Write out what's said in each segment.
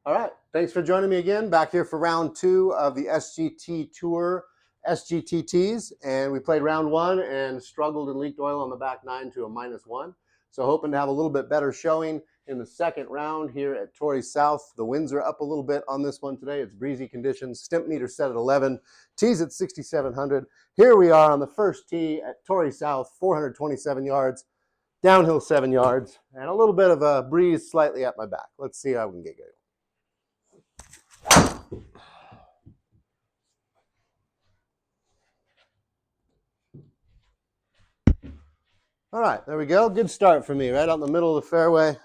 All right, thanks for joining me again. Back here for round two of the SGT Tour SGTTs, and we played round one and struggled and leaked oil on the back nine to a -1. So hoping to have a little bit better showing in the second round here at Torrey South. The winds are up a little bit on this one today. It's breezy conditions. Stimp meter set at 11, tees at 6,700. Here we are on the first tee at Torrey South, 427 yards, downhill 7 yards, and a little bit of a breeze slightly at my back. Let's see how we can get going. All right, there we go. Good start for me, right out in the middle of the fairway.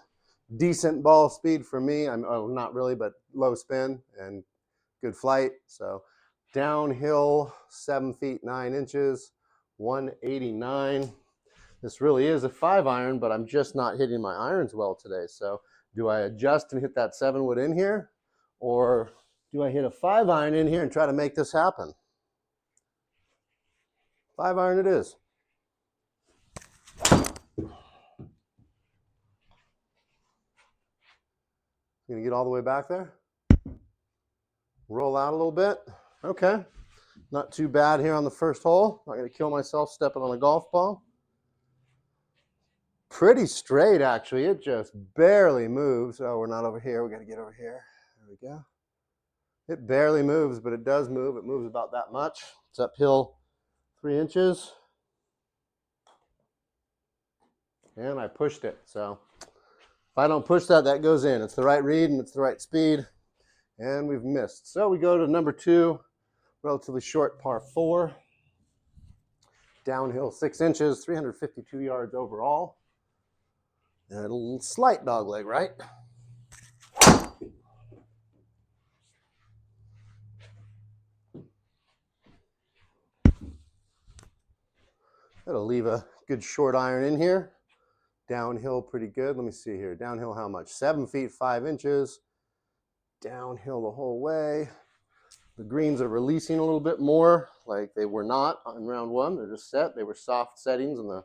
Decent ball speed for me. Not really, but low spin and good flight. So downhill, 7 feet 9 inches, 189. This really is a 5-iron, but I'm just not hitting my irons well today. So do I adjust and hit that 7-wood in here, or do I hit a 5-iron in here and try to make this happen? 5-iron it is. Gonna get all the way back there. Roll out a little bit. Okay. Not too bad here on the first hole. Not gonna kill myself stepping on a golf ball. Pretty straight, actually. It just barely moves. Oh, we're not over here. We gotta get over here. There we go. It barely moves, but it does move. It moves about that much. It's uphill 3 inches. And I pushed it. So if I don't push that, that goes in. It's the right read and it's the right speed. And we've missed. So we go to number 2, relatively short par 4. Downhill 6 inches, 352 yards overall. And a little slight dog leg, right? That'll leave a good short iron in here. Downhill pretty good. Let me see here. Downhill how much? 7 feet 5 inches. Downhill the whole way. The greens are releasing a little bit more, like they were not in round 1. They're just set. They were soft settings in the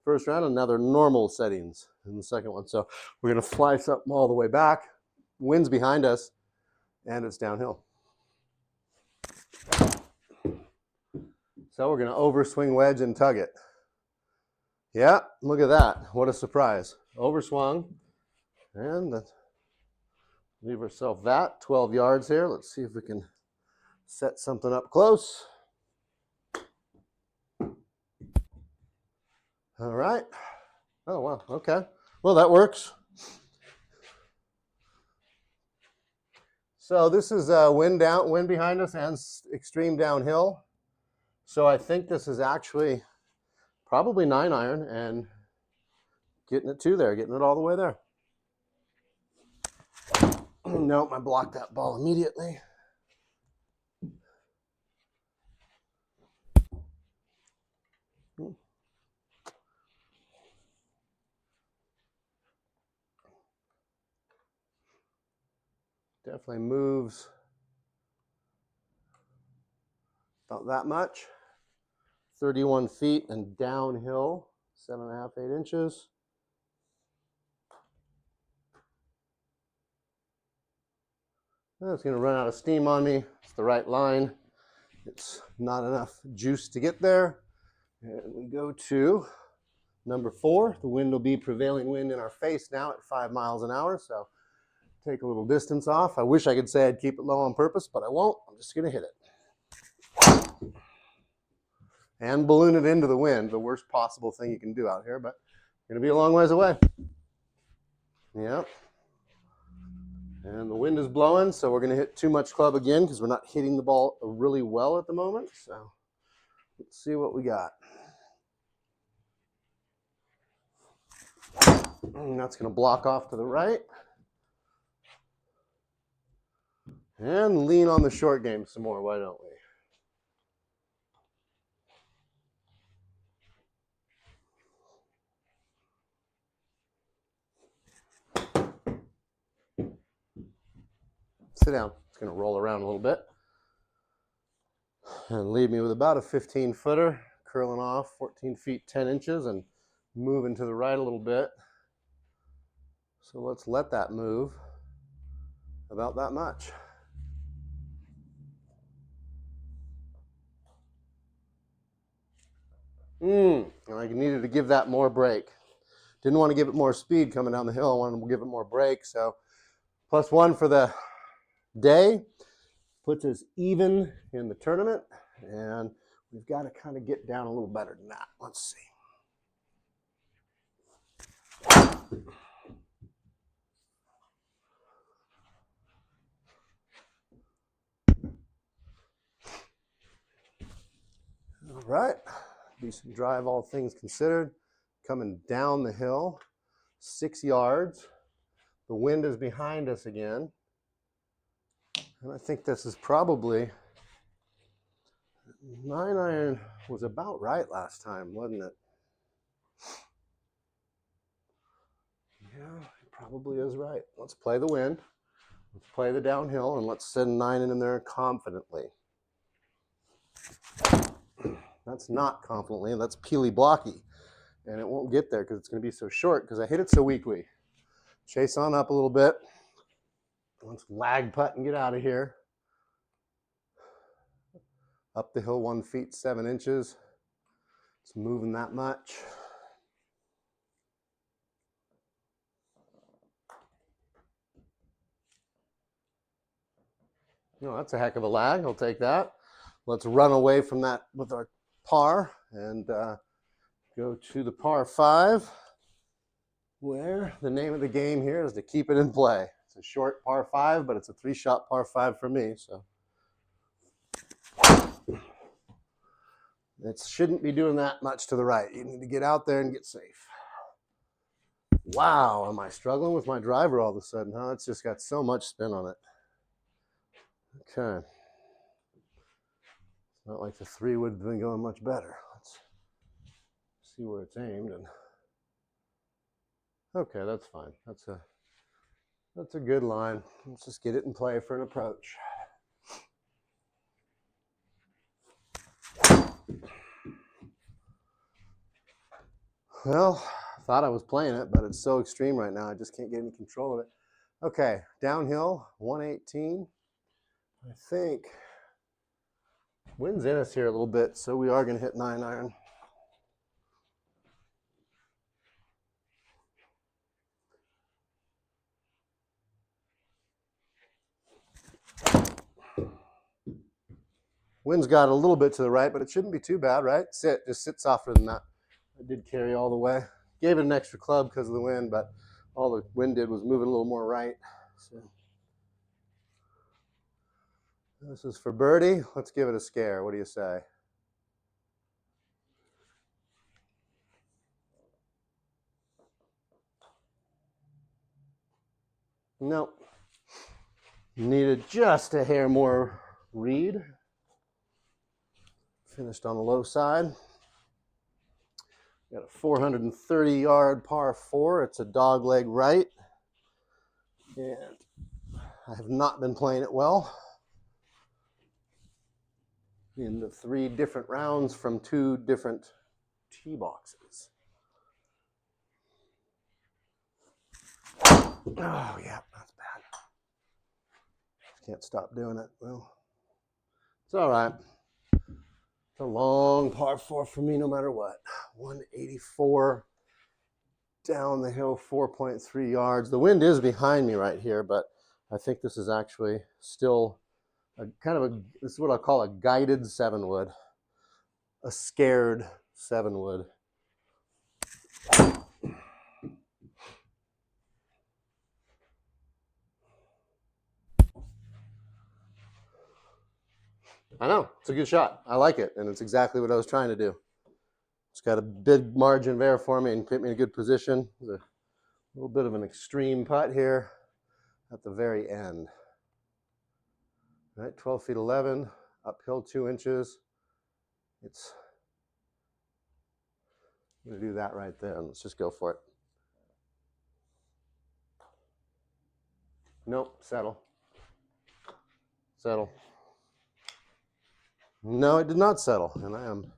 first round, and now they're normal settings in the second one. So we're going to fly something all the way back. Wind's behind us, and it's downhill. So we're going to overswing wedge and tug it. Yeah, look at that. What a surprise. Overswung. And leave ourselves that 12 yards here. Let's see if we can set something up close. All right. Oh, wow. Okay. Well, that works. So this is wind behind us and extreme downhill. So I think this is actually probably 9-iron and getting it to there, getting it all the way there. Nope, I blocked that ball immediately. Definitely moves about that much. 31 feet and downhill, 7.5, 8 inches. It's going to run out of steam on me. It's the right line. It's not enough juice to get there. And we go to number 4. The wind will be prevailing wind in our face now at 5 miles an hour. So take a little distance off. I wish I could say I'd keep it low on purpose, but I won't. I'm just going to hit it. And balloon it into the wind, the worst possible thing you can do out here, but going to be a long ways away. Yep. And the wind is blowing, so we're going to hit too much club again because we're not hitting the ball really well at the moment. So let's see what we got. And that's going to block off to the right. And lean on the short game some more, why don't we? Sit down. It's going to roll around a little bit. And leave me with about a 15-footer, curling off 14 feet 10 inches and moving to the right a little bit. So let's let that move. about that much. And I needed to give that more brake. Didn't want to give it more speed coming down the hill. I wanted to give it more brake. So +1 for the day puts us even in the tournament. And we've got to kind of get down a little better than that. Let's see. All right, decent drive, all things considered. Coming down the hill, 6 yards. The wind is behind us again. And I think this is probably, 9-iron was about right last time, wasn't it? Yeah, it probably is right. Let's play the wind. Let's play the downhill, and let's send 9 in there confidently. That's not confidently, that's peely blocky. And it won't get there because it's going to be so short because I hit it so weakly. Chase on up a little bit. Let's lag putt and get out of here. Up the hill 1 feet 7 inches. It's moving that much. No, that's a heck of a lag. I'll take that. Let's run away from that with our par and go to the par 5, where the name of the game here is to keep it in play. It's a short par 5, but it's a 3-shot par 5 for me. So it shouldn't be doing that much to the right. You need to get out there and get safe. Wow, am I struggling with my driver all of a sudden, huh? It's just got so much spin on it. Okay. It's not like the 3 would have been going much better. Let's see where it's aimed. And okay, that's fine. That's a good line. Let's just get it in play for an approach. Well, I thought I was playing it, but it's so extreme right now, I just can't get any control of it. Okay, downhill, 118. I think wind's in us here a little bit, so we are going to hit 9-iron. Wind's got a little bit to the right, but it shouldn't be too bad, right? Just sit softer than that. I did carry all the way. Gave it an extra club because of the wind, but all the wind did was move it a little more right. So this is for birdie. Let's give it a scare. What do you say? Nope. Needed just a hair more read. Finished on the low side. Got a 430-yard par 4. It's a dog leg right. And I have not been playing it well. In the 3 different rounds from 2 different tee boxes. Oh, yeah, that's bad. Can't stop doing it. Well, it's all right. It's a long par 4 for me no matter what. 184 down the hill, 4.3 yards. The wind is behind me right here, but I think this is actually still this is what I'll call a guided 7-wood. A scared 7-wood. I know, it's a good shot. I like it, and it's exactly what I was trying to do. It's got a big margin of error for me and put me in a good position. There's a little bit of an extreme putt here at the very end. All right, 12 feet 11, uphill 2 inches. I'm going to do that right there. Let's just go for it. Nope, settle. Settle. No, it did not settle, and I am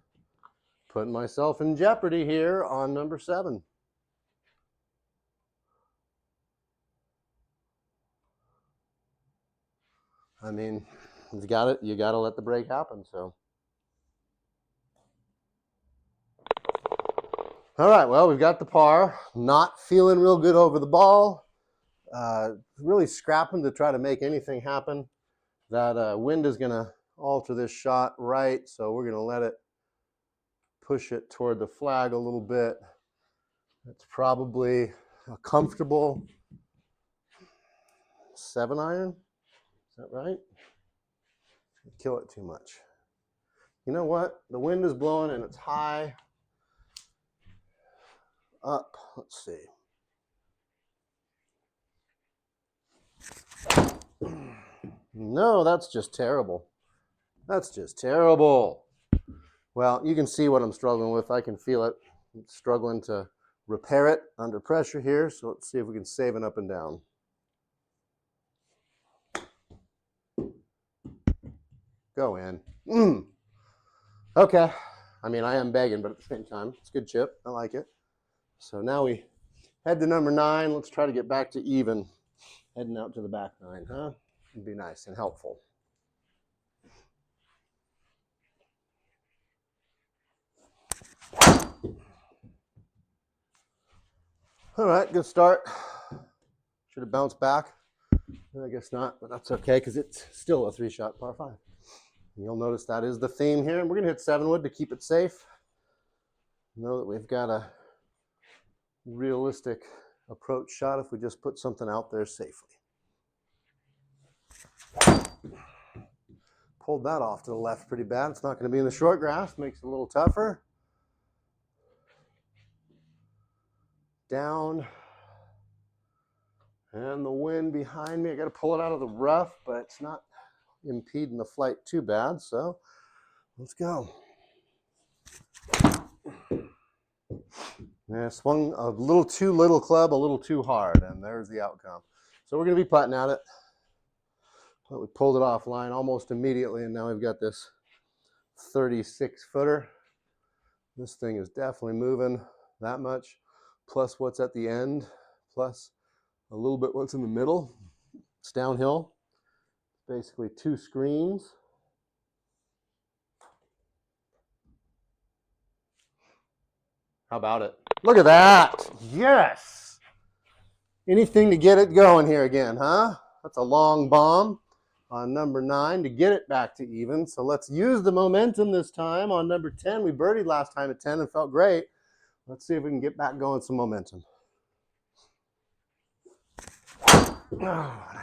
putting myself in jeopardy here on number 7. I mean, you got to let the break happen. So, all right, well, we've got the par. Not feeling real good over the ball. Really scrapping to try to make anything happen. That wind is going to alter this shot right, so we're going to let it push it toward the flag a little bit. It's probably a comfortable 7-iron. Is that right? Kill it too much. You know what? The wind is blowing and it's high up. Let's see. No, that's just terrible. That's just terrible. Well, you can see what I'm struggling with. I can feel it. I'm struggling to repair it under pressure here. So let's see if we can save it up and down. Go in. Okay. I mean, I am begging, but at the same time, it's a good chip. I like it. So now we head to number 9. Let's try to get back to even. Heading out to the back 9, huh? It'd be nice and helpful. All right, good start. Should have bounced back. I guess not, but that's okay because it's still a 3-shot par 5. And you'll notice that is the theme here. And we're going to hit 7 wood to keep it safe. Know that we've got a realistic approach shot if we just put something out there safely. Pulled that off to the left pretty bad. It's not going to be in the short grass. Makes it a little tougher. Down. And the wind behind me. I got to pull it out of the rough, but it's not impeding the flight too bad. So let's go. Yeah, swung a little too little club, a little too hard, and there's the outcome. So we're going to be putting at it. But we pulled it offline almost immediately, and now we've got this 36-footer. This thing is definitely moving that much, plus what's at the end, plus a little bit what's in the middle. It's downhill. Basically 2 screens. How about it? Look at that. Yes. Anything to get it going here again, huh? That's a long bomb on number 9 to get it back to even. So let's use the momentum this time on number 10. We birdied last time at 10 and felt great. Let's see if we can get back going some momentum.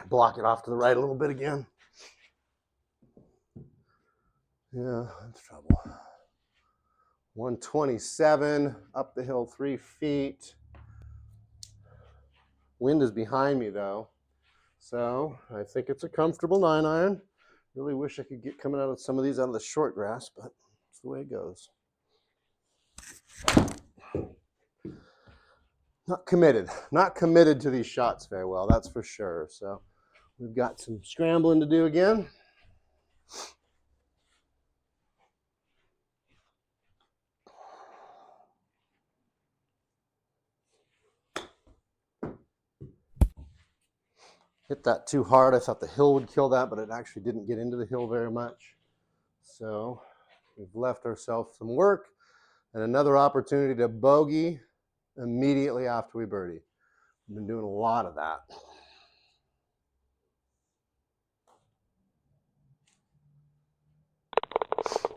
Block it off to the right a little bit again. Yeah, that's trouble. 127, up the hill 3 feet. Wind is behind me though. So I think it's a comfortable 9-iron. Really wish I could get coming out of some of these out of the short grass, but it's the way it goes. Not committed to these shots very well, that's for sure. So we've got some scrambling to do again. Hit that too hard. I thought the hill would kill that, but it actually didn't get into the hill very much. So we've left ourselves some work and another opportunity to bogey immediately after we birdie. I've been doing a lot of that.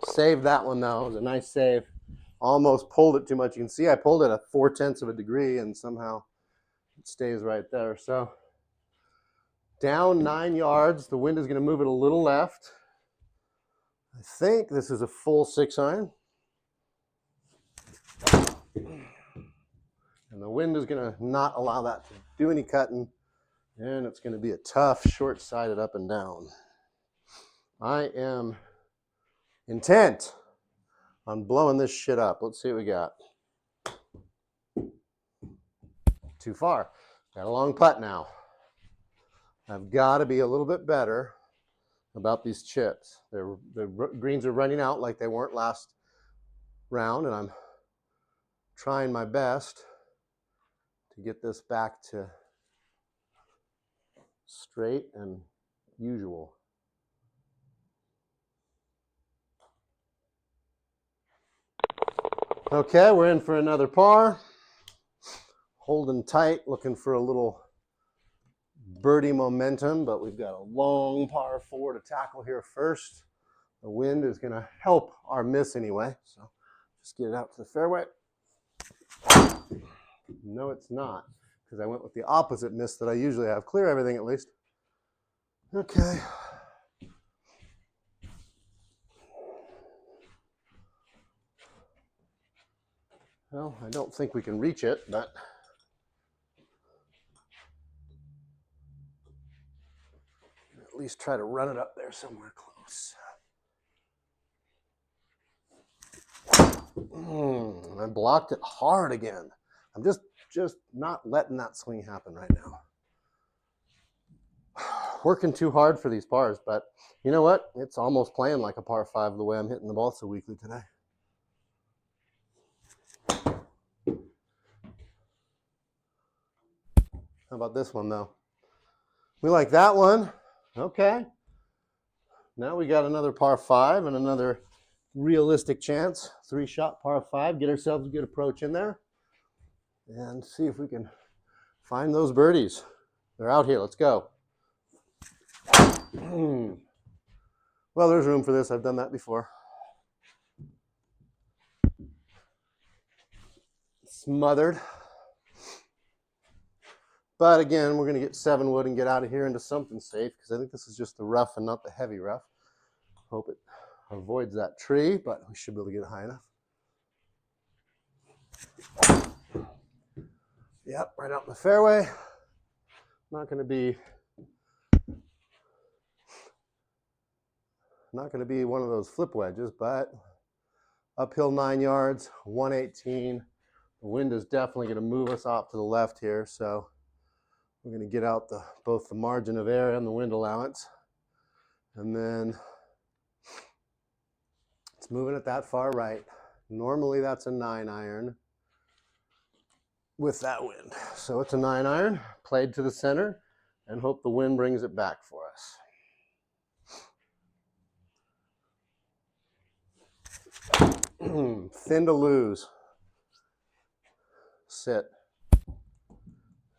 Saved that one though. It was a nice save. Almost pulled it too much. You can see I pulled it a 0.4 of a degree and somehow it stays right there. So down 9 yards. The wind is going to move it a little left. I think this is a full 6-iron. And the wind is going to not allow that to do any cutting. And it's going to be a tough, short-sided up and down. I am intent on blowing this shit up. Let's see what we got. Too far. Got a long putt now. I've got to be a little bit better about these chips. The greens are running out like they weren't last round, and I'm trying my best to get this back to straight and usual. Okay, we're in for another par. Holding tight, looking for a little birdie momentum, but we've got a long par 4 to tackle here first. The wind is going to help our miss anyway, so just get it out to the fairway. No, it's not, because I went with the opposite miss that I usually have. Clear everything at least. Okay. Well, I don't think we can reach it, but at least try to run it up there somewhere close. I blocked it hard again. I'm just not letting that swing happen right now. Working too hard for these pars, but you know what? It's almost playing like a par 5 the way I'm hitting the ball so weakly today. How about this one, though? We like that one. Okay. Now we got another par 5 and another realistic chance. 3-shot par 5. Get ourselves a good approach in there and see if we can find those birdies. They're out here. Let's go. Well, there's room for this. I've done that before. Smothered. But again, we're going to get 7 wood and get out of here into something safe, because I think this is just the rough and not the heavy rough. Hope it avoids that tree, but we should be able to get it high enough. Yep, right out in the fairway. Not going to be one of those flip wedges, but uphill 9 yards, 118. The wind is definitely going to move us off to the left here, so we're going to get out both the margin of error and the wind allowance. And then it's moving it that far right. Normally that's a 9-iron with that wind. So it's a 9-iron, played to the center, and hope the wind brings it back for us. Thin to lose. Sit.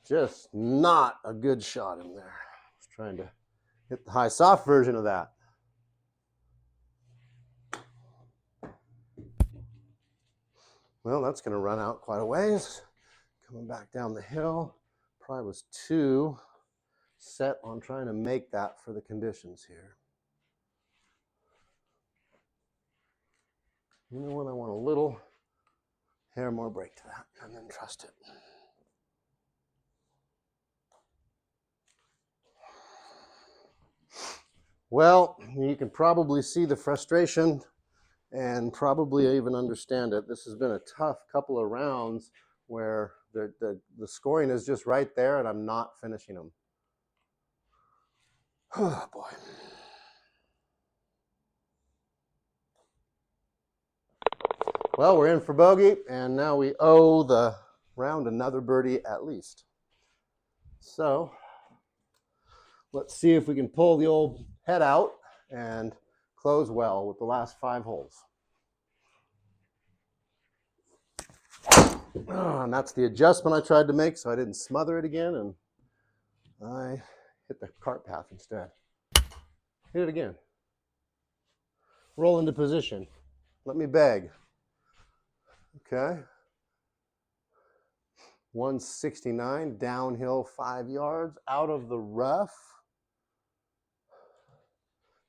Just not a good shot in there. I was trying to hit the high soft version of that. Well, that's going to run out quite a ways. Coming back down the hill. Probably was too set on trying to make that for the conditions here. You know what? I want a little hair more break to that, and then trust it. Well, you can probably see the frustration and probably even understand it. This has been a tough couple of rounds where the scoring is just right there and I'm not finishing them. Oh boy. Well, we're in for bogey, and now we owe the round another birdie at least. So let's see if we can pull the old head out and close well with the last 5 holes. And that's the adjustment I tried to make so I didn't smother it again, and I hit the cart path instead. Hit it again. Roll into position. Let me beg. Okay. 169, downhill 5 yards, out of the rough.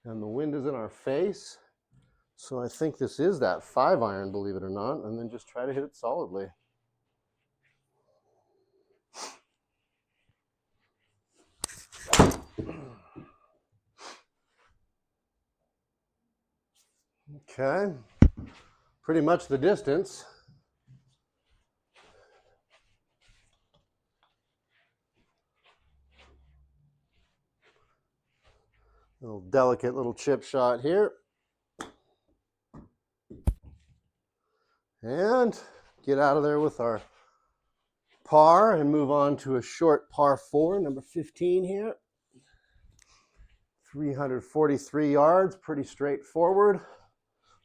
And the wind is in our face. So I think this is that 5-iron, believe it or not, and then just try to hit it solidly. Okay, pretty much the distance. Little delicate little chip shot here. And get out of there with our par and move on to a short par 4, number 15 here. 343 yards, pretty straightforward.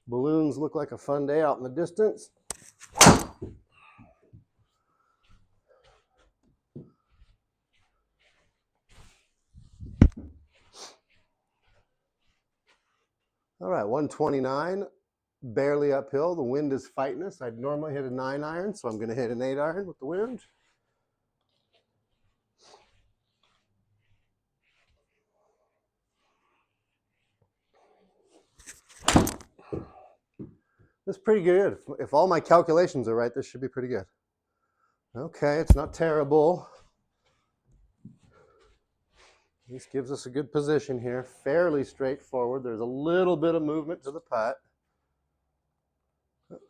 Balloons look like a fun day out in the distance. All right, 129, barely uphill. The wind is fighting us. I'd normally hit a 9-iron, so I'm going to hit an 8-iron with the wind. This is pretty good. If all my calculations are right, this should be pretty good. Okay, it's not terrible. This gives us a good position here. Fairly straightforward. There's a little bit of movement to the putt. Let's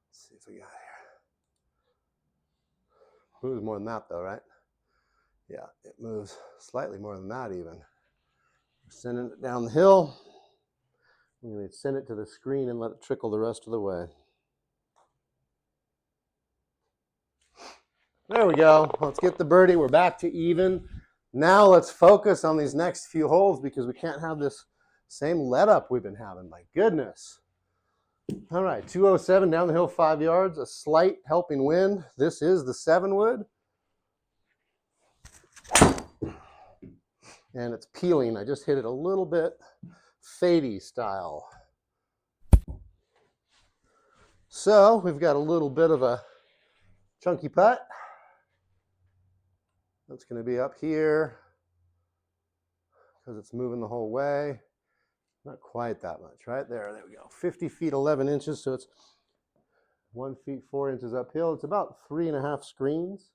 see if we got here. Moves more than that though, right? Yeah, it moves slightly more than that even. We're sending it down the hill. We're going to send it to the screen and let it trickle the rest of the way. There we go. Let's get the birdie. We're back to even. Now let's focus on these next few holes because we can't have this same let up we've been having. My goodness. All right, 207 down the hill, 5 yards, a slight helping wind. This is the 7-wood. And it's peeling. I just hit it a little bit fadey style. So we've got a little bit of a chunky putt. That's going to be up here because it's moving the whole way. Not quite that much, right? There we go. 50 feet, 11 inches. So it's 1 feet, 4 inches uphill. It's about 3.5 screens.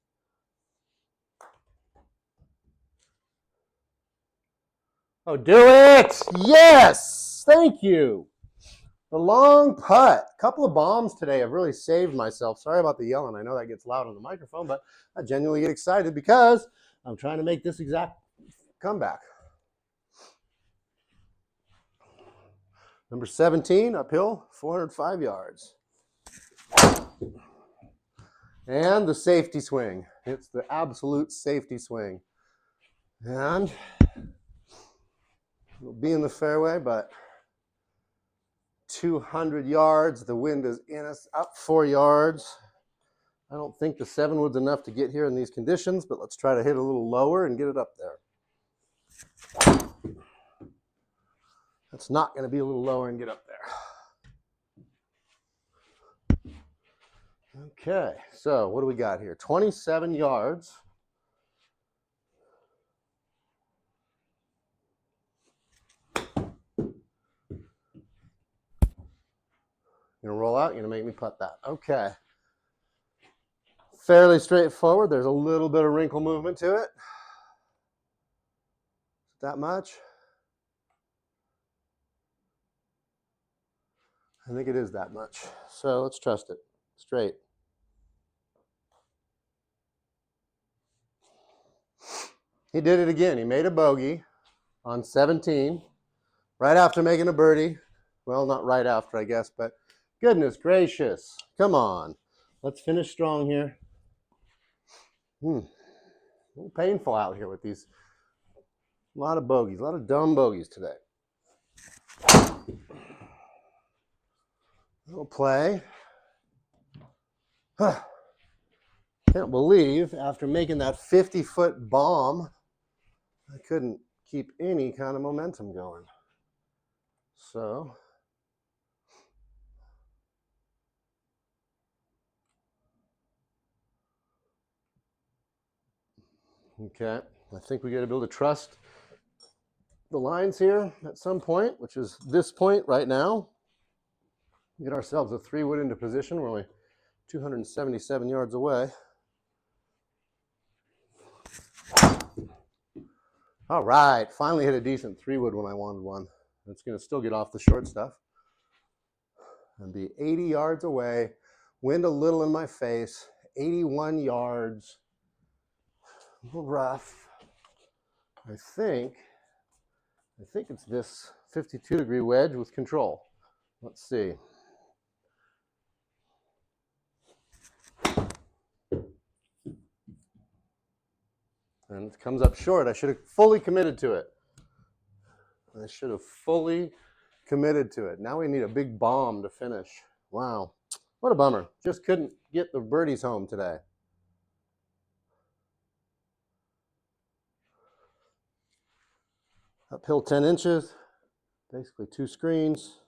Oh, do it! Yes! Thank you. The long putt. A couple of bombs today have really saved myself. Sorry about the yelling. I know that gets loud on the microphone, but I genuinely get excited because I'm trying to make this exact comeback. Number 17, uphill, 405 yards. And the safety swing. It's the absolute safety swing. And it'll be in the fairway, but 200 yards. The wind is in us, up 4 yards. I don't think the 7-wood's enough to get here in these conditions, but let's try to hit a little lower and get it up there. That's not going to be a little lower and get up there. Okay, so what do we got here? 27 yards. You're gonna roll out, you're gonna make me putt that. Okay. Fairly straightforward. There's a little bit of wrinkle movement to it. That much? I think it is that much. So let's trust it. Straight. He did it again. He made a bogey on 17, right after making a birdie. Well, not right after, I guess, but goodness gracious. Come on. Let's finish strong here. A little painful out here with these. A lot of bogeys, a lot of dumb bogeys today. Little play. Can't believe after making that 50-foot bomb, I couldn't keep any kind of momentum going. So, okay, I think we got to be able to trust the lines here at some point, which is this point right now. Get ourselves a 3-wood into position. We're only 277 yards away. All right, finally hit a decent 3-wood when I wanted one. It's going to still get off the short stuff and be 80 yards away. Wind a little in my face. 81 yards. A little rough. I think it's this 52-degree wedge with control. Let's see. And it comes up short. I should have fully committed to it. I should have fully committed to it. Now we need a big bomb to finish. Wow. What a bummer. Just couldn't get the birdies home today. Uphill 10 inches. basically 2 screens.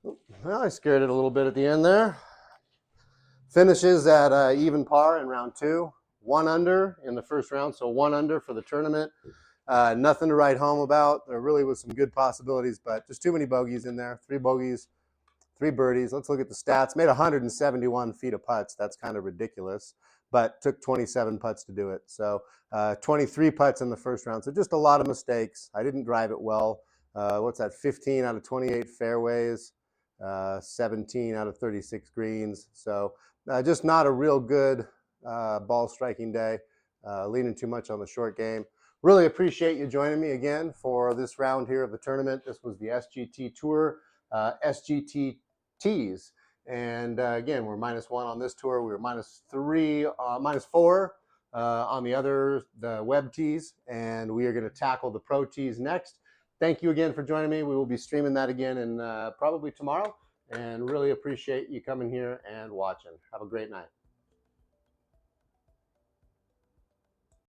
Well, I scared it a little bit at the end there. Finishes at even par in round 2. 1 under in the first round, so 1 under for the tournament. Nothing to write home about. There really was some good possibilities, but just too many bogeys in there. 3 bogeys, 3 birdies. Let's look at the stats. Made 171 feet of putts. That's kind of ridiculous, but took 27 putts to do it. So 23 putts in the first round. So just a lot of mistakes. I didn't drive it well. What's that? 15 out of 28 fairways, 17 out of 36 greens. So just not a real good ball striking day. Leaning too much on the short game. Really appreciate you joining me again for this round here of the tournament. This was the SGT Tour, SGT Tees. And again, we're -1 on this tour. We were -3, -4 on the web tees. And we are going to tackle the pro tees next. Thank you again for joining me. We will be streaming that again in probably tomorrow. And really appreciate you coming here and watching. Have a great night.